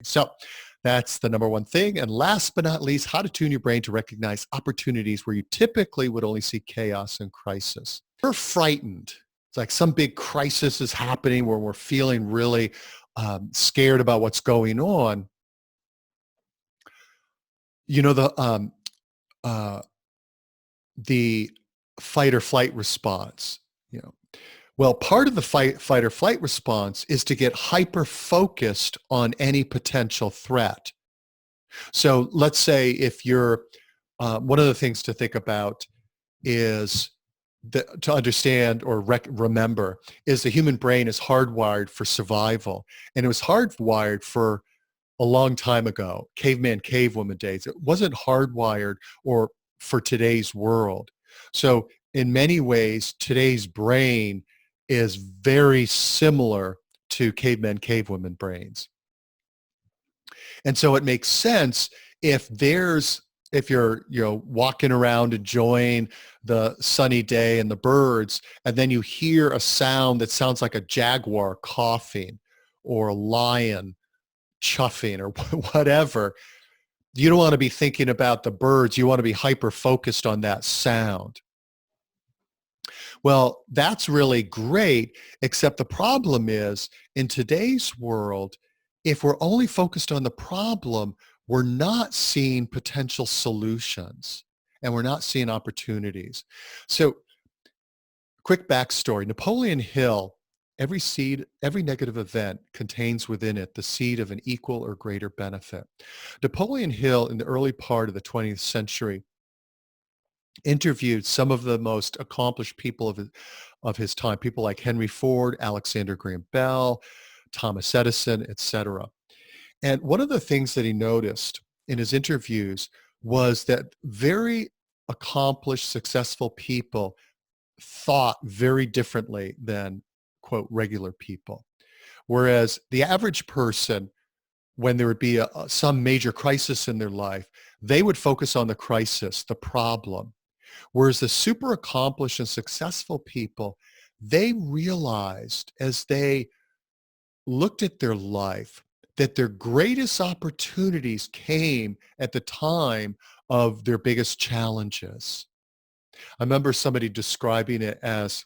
So that's the number one thing. And last but not least, how to tune your brain to recognize opportunities where you typically would only see chaos and crisis. We're frightened. It's like some big crisis is happening where we're feeling really scared about what's going on. You know, uh, the fight or flight response, you know, well, part of the fight or flight response is to get hyper focused on any potential threat. So let's say if you're, one of the things to think about is to understand or remember is the human brain is hardwired for survival. And it was hardwired for a long time ago, caveman, cavewoman days. It wasn't hardwired or for today's world. So in many ways, today's brain is very similar to cavemen, cavewomen brains. And so it makes sense if you're walking around enjoying the sunny day and the birds, and then you hear a sound that sounds like a jaguar coughing or a lion chuffing or whatever, you don't want to be thinking about the birds. You want to be hyper focused on that sound. Well, that's really great, except the problem is in today's world, if we're only focused on the problem, we're not seeing potential solutions and we're not seeing opportunities. So quick backstory, Napoleon Hill, every negative event contains within it the seed of an equal or greater benefit. Napoleon Hill in the early part of the 20th century interviewed some of the most accomplished people of his time, people like Henry Ford, Alexander Graham Bell, Thomas Edison, etc. And one of the things that he noticed in his interviews was that very accomplished, successful people thought very differently than, quote, regular people. Whereas the average person, when there would be some major crisis in their life, they would focus on the crisis, the problem. Whereas the super accomplished and successful people, they realized as they looked at their life that their greatest opportunities came at the time of their biggest challenges. I remember somebody describing it as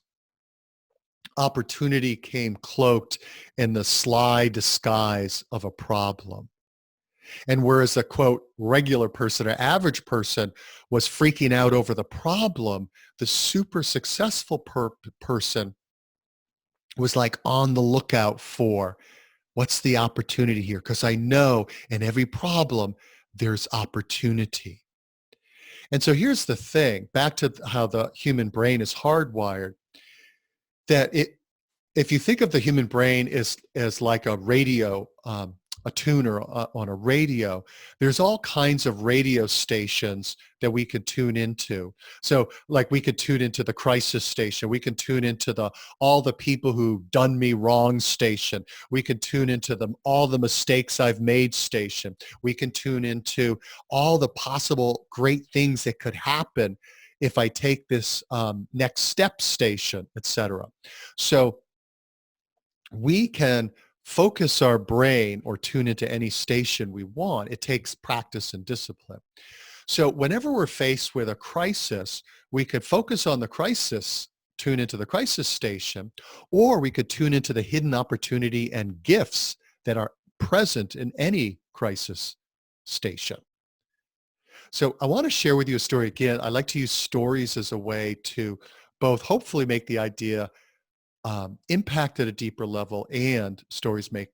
opportunity came cloaked in the sly disguise of a problem. And whereas a, quote, regular person or average person was freaking out over the problem, the super successful person was like on the lookout for what's the opportunity here? Because I know in every problem, there's opportunity. And so here's the thing, back to how the human brain is hardwired, that if you think of the human brain as like a radio, a tuner on a radio, there's all kinds of radio stations that we could tune into. So like we could tune into the crisis station. We can tune into all the people who done me wrong station. We can tune into all the mistakes I've made station. We can tune into all the possible great things that could happen if I take this next step station, etc. So we can focus our brain or tune into any station we want. It takes practice and discipline. So whenever we're faced with a crisis, we could focus on the crisis, tune into the crisis station, or we could tune into the hidden opportunity and gifts that are present in any crisis station. So I want to share with you a story again. I like to use stories as a way to both hopefully make the idea impact at a deeper level, and stories make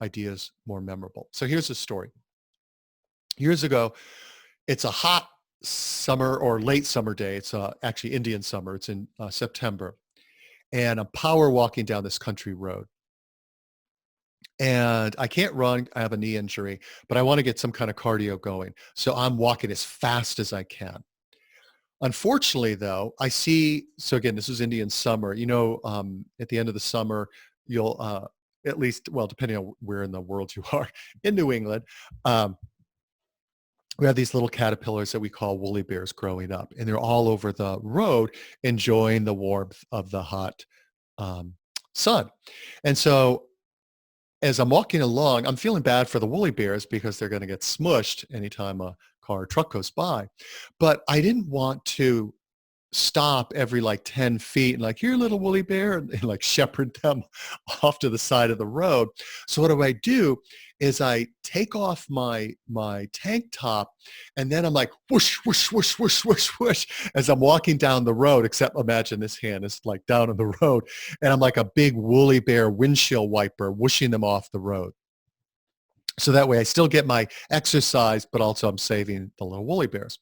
ideas more memorable. So here's a story. Years ago, it's a hot summer or late summer day. It's actually Indian summer. It's in September. And I'm power walking down this country road. And I can't run. I have a knee injury, but I want to get some kind of cardio going. So I'm walking as fast as I can. Unfortunately, though, so again, this is Indian summer. At the end of the summer, you'll, at least, well, depending on where in the world you are, in New England, we have these little caterpillars that we call woolly bears growing up, and they're all over the road enjoying the warmth of the hot sun. And so as I'm walking along, I'm feeling bad for the woolly bears because they're going to get smushed anytime a car or truck goes by. But I didn't want to stop every like 10 feet and like, here, little woolly bear, and like shepherd them off to the side of the road. So what do? Is I take off my tank top, and then I'm like whoosh, whoosh, whoosh, whoosh, whoosh, whoosh as I'm walking down the road, except imagine this hand is like down on the road, and I'm like a big woolly bear windshield wiper whooshing them off the road. So that way I still get my exercise, but also I'm saving the little woolly bears.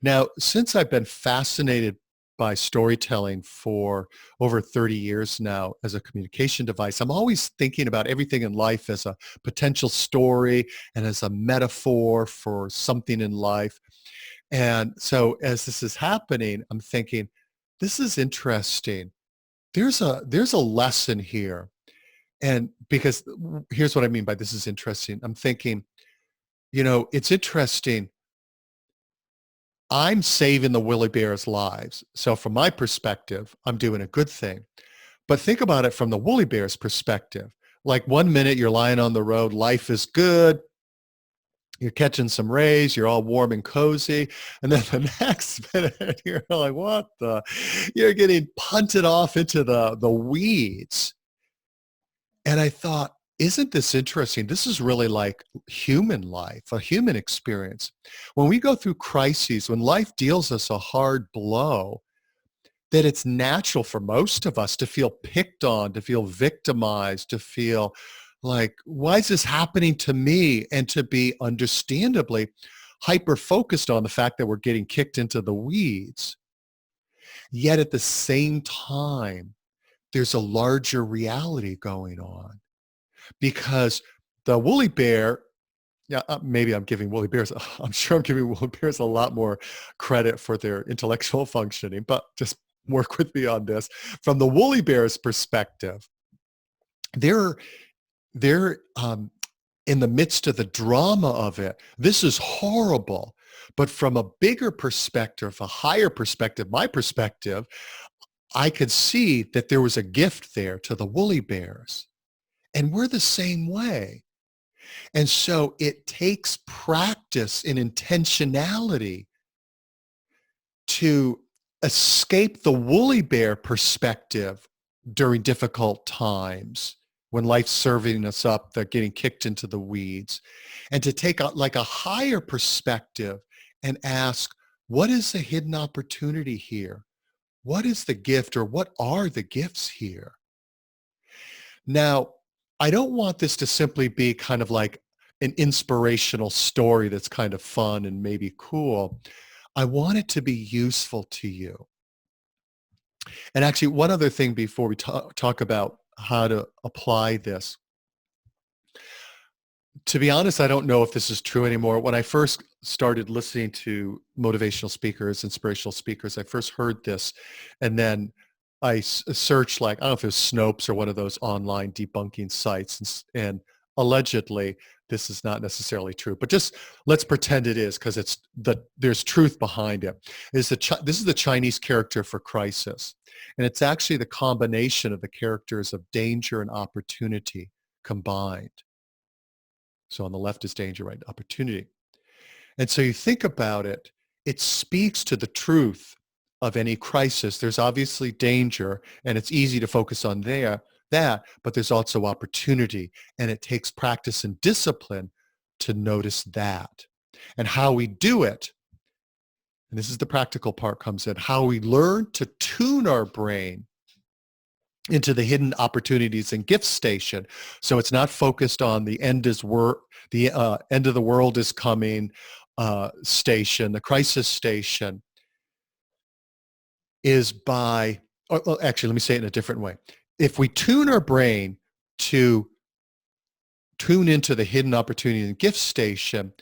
Now, since I've been fascinated by storytelling for over 30 years now as a communication device, I'm always thinking about everything in life as a potential story and as a metaphor for something in life. And so as this is happening, I'm thinking, this is interesting. There's a lesson here. And because here's what I mean by this is interesting. I'm thinking, it's interesting. I'm saving the woolly bears' lives. So from my perspective, I'm doing a good thing. But think about it from the woolly bear's perspective. Like one minute you're lying on the road, life is good, you're catching some rays, you're all warm and cozy. And then the next minute you're like, what the? You're getting punted off into the weeds. And I thought, isn't this interesting? This is really like human life, a human experience. When we go through crises, when life deals us a hard blow, that it's natural for most of us to feel picked on, to feel victimized, to feel like, why is this happening to me? And to be understandably hyper focused on the fact that we're getting kicked into the weeds. Yet at the same time, there's a larger reality going on because the woolly bear, yeah, maybe I'm giving woolly bears, I'm sure I'm giving woolly bears a lot more credit for their intellectual functioning, but just work with me on this. From the woolly bear's perspective, they're in the midst of the drama of it. This is horrible. But from a bigger perspective, a higher perspective, my perspective, I could see that there was a gift there to the woolly bears. And we're the same way. And so it takes practice and intentionality to escape the woolly bear perspective during difficult times when life's serving us up, they're getting kicked into the weeds, and to take like a higher perspective and ask, what is the hidden opportunity here? What is the gift, or what are the gifts here? Now, I don't want this to simply be kind of like an inspirational story that's kind of fun and maybe cool. I want it to be useful to you. And actually, one other thing before we talk about how to apply this. To be honest, I don't know if this is true anymore. When I first started listening to motivational speakers, inspirational speakers, I first heard this, and then I searched, like, I don't know if it was Snopes or one of those online debunking sites, and allegedly this is not necessarily true, but just let's pretend it is, because there's truth behind it. This is the Chinese character for crisis, and it's actually the combination of the characters of danger and opportunity combined. So on the left is danger, right? Opportunity. And so you think about it, it speaks to the truth of any crisis. There's obviously danger, and it's easy to focus on that, but there's also opportunity, and it takes practice and discipline to notice that. And how we do it, and this is the practical part comes in, how we learn to tune our brain into the hidden opportunities and gift station. So it's not focused on the end of the world is coming station, the crisis station is by, or actually, let me say it in a different way. If we tune our brain to tune into the hidden opportunity and gift station,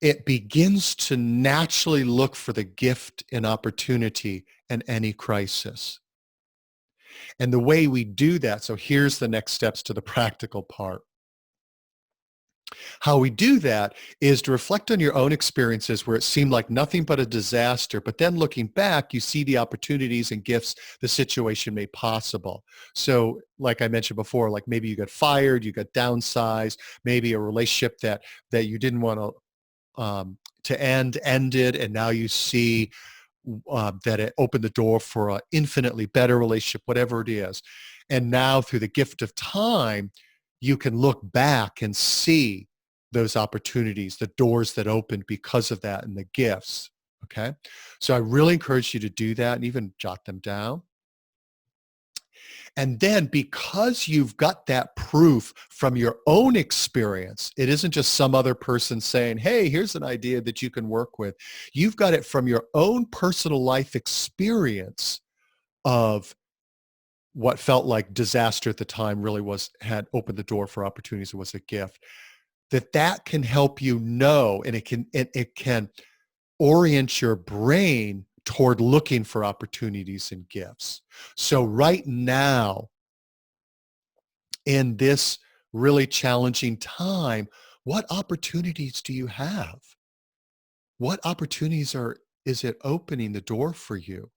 it begins to naturally look for the gift and opportunity in any crisis. And the way we do that, so here's the next steps to the practical part. How we do that is to reflect on your own experiences where it seemed like nothing but a disaster, but then looking back, you see the opportunities and gifts the situation made possible. So like I mentioned before, like maybe you got fired, you got downsized, maybe a relationship that you didn't want to end ended, and now you see that it opened the door for an infinitely better relationship, whatever it is. And now through the gift of time, you can look back and see those opportunities, the doors that opened because of that and the gifts. Okay. So I really encourage you to do that and even jot them down. And then because you've got that proof from your own experience, it isn't just some other person saying, hey, here's an idea that you can work with. You've got it from your own personal life experience of what felt like disaster at the time really had opened the door for opportunities. It was a gift. That can help you know, and it can orient your brain toward looking for opportunities and gifts. So right now, in this really challenging time, what opportunities do you have? What opportunities is it opening the door for you?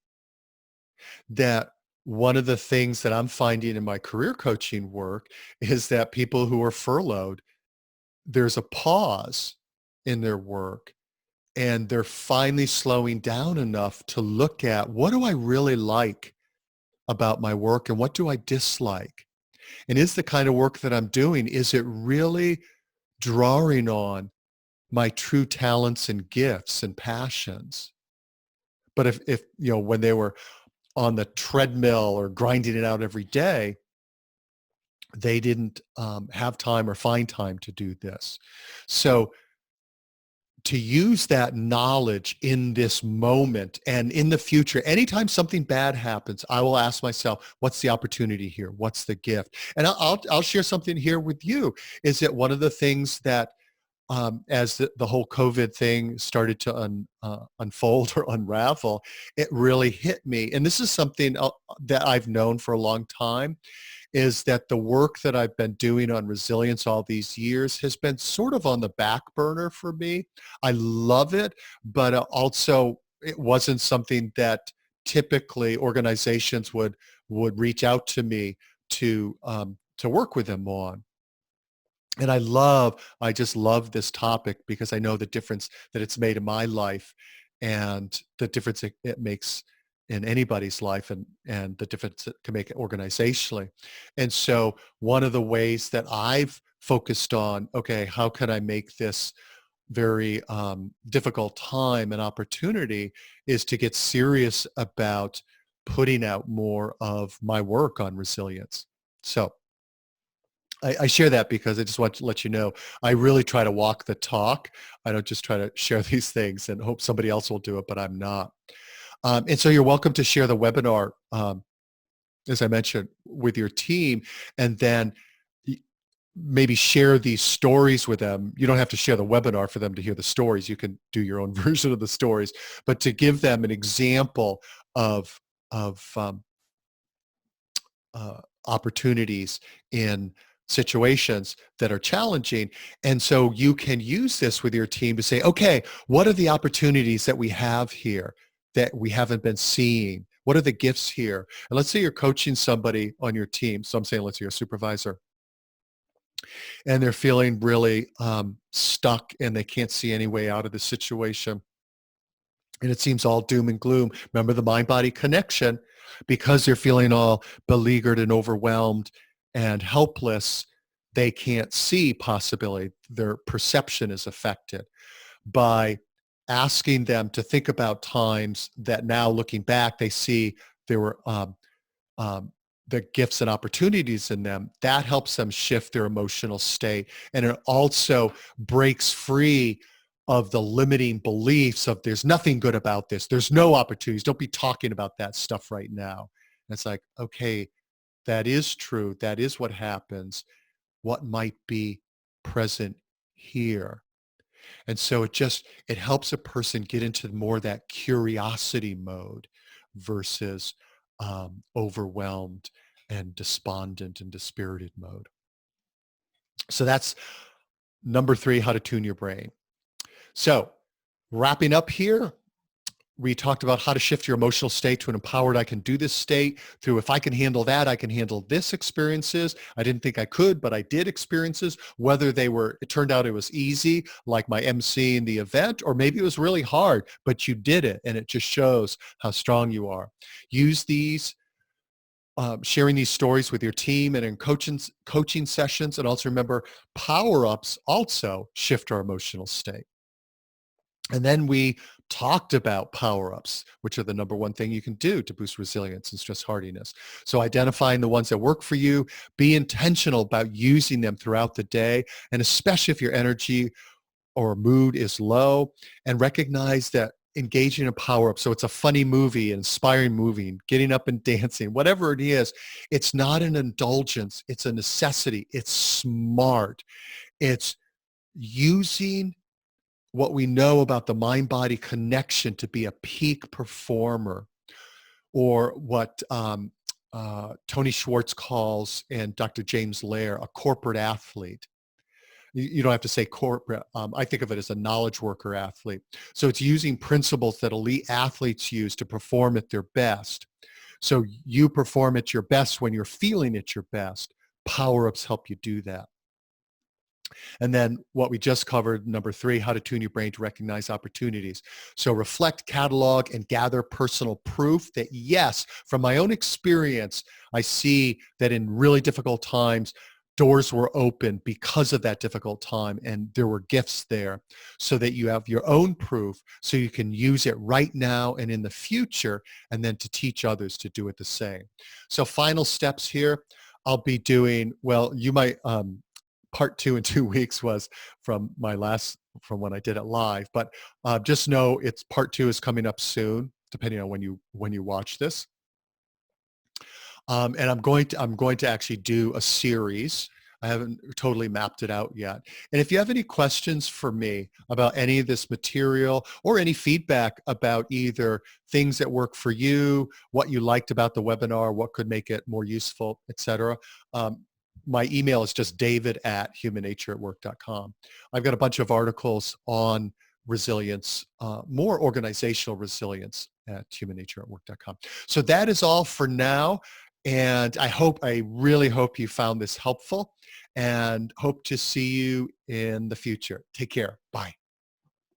That one of the things that I'm finding in my career coaching work is that people who are furloughed, there's a pause in their work and they're finally slowing down enough to look at, what do I really like about my work and what do I dislike? And is the kind of work that I'm doing, is it really drawing on my true talents and gifts and passions? But if when they were on the treadmill or grinding it out every day, they didn't have time or find time to do this. So to use that knowledge in this moment and in the future, anytime something bad happens, I will ask myself, what's the opportunity here? What's the gift? And I'll share something here with you, is that one of the things that as the whole COVID thing started to unfold or unravel, it really hit me. And this is something that I've known for a long time, is that the work that I've been doing on resilience all these years has been sort of on the back burner for me. I love it, but also it wasn't something that typically organizations would reach out to me to work with them on. And I just love this topic because I know the difference that it's made in my life and the difference it makes in anybody's life, and the difference it can make organizationally. And so one of the ways that I've focused on, okay, how can I make this very difficult time an opportunity, is to get serious about putting out more of my work on resilience. So I share that because I just want to let you know, I really try to walk the talk. I don't just try to share these things and hope somebody else will do it, but I'm not. And so you're welcome to share the webinar, as I mentioned, with your team, and then maybe share these stories with them. You don't have to share the webinar for them to hear the stories. You can do your own version of the stories, but to give them an example of of opportunities in situations that are challenging. And so you can use this with your team to say, okay, what are the opportunities that we have here that we haven't been seeing? What are the gifts here? And let's say you're coaching somebody on your team. So I'm saying, let's say you're a supervisor, and they're feeling really stuck and they can't see any way out of the situation. And it seems all doom and gloom. Remember the mind-body connection. Because they're feeling all beleaguered and overwhelmed and helpless, they can't see possibility. Their perception is affected. By asking them to think about times that now looking back, they see there were um, the gifts and opportunities in them, that helps them shift their emotional state. And it also breaks free of the limiting beliefs of, there's nothing good about this. There's no opportunities. Don't be talking about that stuff right now. And it's like, okay, that is true. That is what happens. What might be present here? And so it helps a person get into more that curiosity mode versus overwhelmed and despondent and dispirited mode. So that's Number 3, how to tune your brain. So wrapping up here, we talked about how to shift your emotional state to an empowered, I can do this state through, if I can handle that, I can handle this experiences. I didn't think I could, but I did experiences, whether it turned out it was easy, like my MC in the event, or maybe it was really hard, but you did it. And it just shows how strong you are. Use these, sharing these stories with your team and in coaching sessions. And also remember, power-ups also shift our emotional state. And then we talked about power-ups, which are the number one thing you can do to boost resilience and stress hardiness. So identifying the ones that work for you, be intentional about using them throughout the day, and especially if your energy or mood is low, and recognize that engaging in power-up, so it's a funny movie, an inspiring movie, getting up and dancing, whatever it is, it's not an indulgence, it's a necessity, it's smart. It's using what we know about the mind-body connection to be a peak performer, or what Tony Schwartz calls, and Dr. James Lair, a corporate athlete. You don't have to say corporate. I think of it as a knowledge worker athlete. So it's using principles that elite athletes use to perform at their best. So you perform at your best when you're feeling at your best. Power-ups help you do that. And then what we just covered, number 3, how to tune your brain to recognize opportunities. So reflect, catalog, and gather personal proof that, yes, from my own experience, I see that in really difficult times, doors were open because of that difficult time, and there were gifts there, so that you have your own proof so you can use it right now and in the future, and then to teach others to do it the same. So final steps here, I'll be doing, well, you might, part 2 in 2 weeks was from when I did it live, but just know it's part 2 is coming up soon, depending on when you watch this. And I'm going to actually do a series. I haven't totally mapped it out yet. And if you have any questions for me about any of this material, or any feedback about either things that work for you, what you liked about the webinar, what could make it more useful, etc., my email is just david@humannatureatwork.com. I've got a bunch of articles on resilience, more organizational resilience, at humannatureatwork.com. So that is all for now. And I really hope you found this helpful, and hope to see you in the future. Take care. Bye.